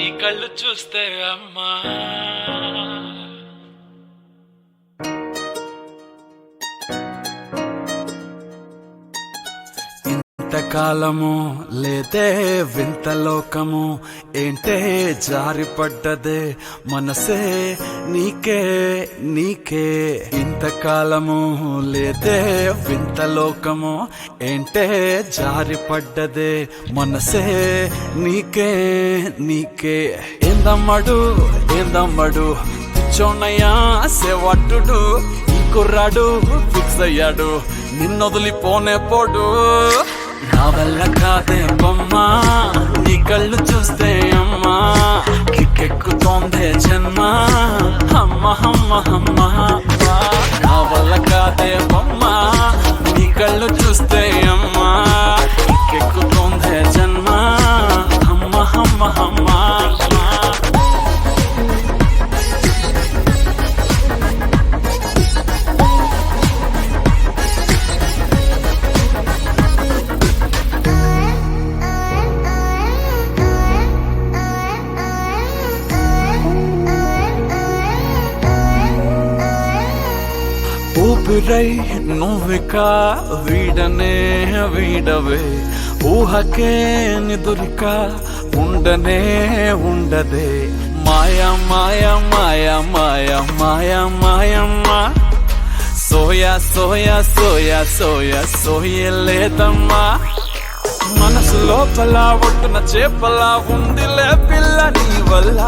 నీ కళ్ళు చూస్తే అమ్మా ఇంతకాలము లేదే వింత లోకము ఏంటే జారిపడ్డదే మనసే నీకే నీకే ఇంతకాలము లేదే వింత లోకము ఏంటే జారిపడ్డదే మనసే నీకే నీకే ఏందమ్మడు పిచ్చోన్నయ్యా సేవట్టుడు ఈ కుర్రాడు ఫిక్స్ అయ్యాడు నిన్నొదిలిపోనే పోడు నా వల్ల కాదే బొమ్మా నీ కళ్ళు చూస్తే అమ్మా కిక్కెక్కుతోందే జన్మ అమ్మ అమ్మ అమ్మ నా వల్ల కాదే బొమ్మా నీ కళ్ళు చూస్తే అమ్మా కిక్కెక్కుతోందే జన్మ అమ్మ అమ్మ అమ్మ ఊపిరై నువ్విక వీడనే వీడవే ఊహకే నిదురిక ఉండనే ఉండదే మాయా మాయా మాయా మాయా మాయా మాయమ్మ సోయా సోయా సోయా సోయా సోయలేదమ్మా మనసు లోపల ఒట్టున చేపలా ఉందిలే పిల్ల నీ వల్ల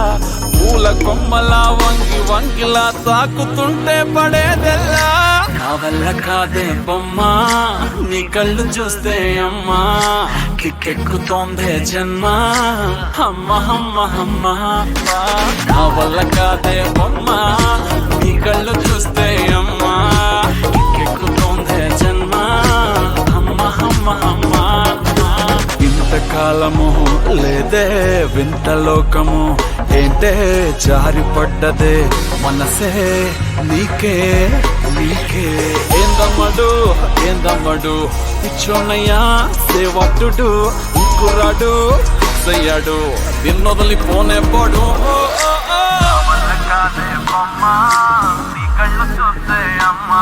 పూల కొమ్మలా వంగి వంగిలా తాకుతుంటే పడేదెల్లా నా వల్ల కాదే బొమ్మా నీ కళ్ళు చూస్తే అమ్మా కిక్కెక్కుతోందే జన్మ అమ్మ అమ్మ అమ్మ నా వల్ల కాదే బొమ్మా నీ కళ్ళు చూస్తే అమ్మా కిక్కెక్కుతోందే జన్మ అమ్మ అమ్మ అమ్మ ఇంతకాలము లేదే వింత లోకము ఏంటే జారిపడ్డదే మనసే నీకే నీకే ఏందమ్మడు పిచ్చోన్నయ్యా సేవట్టుడు కుర్రాడు అయ్యాడు నిన్నొదిలిపోనే పోడు నీ కళ్ళు చూస్తే అమ్మా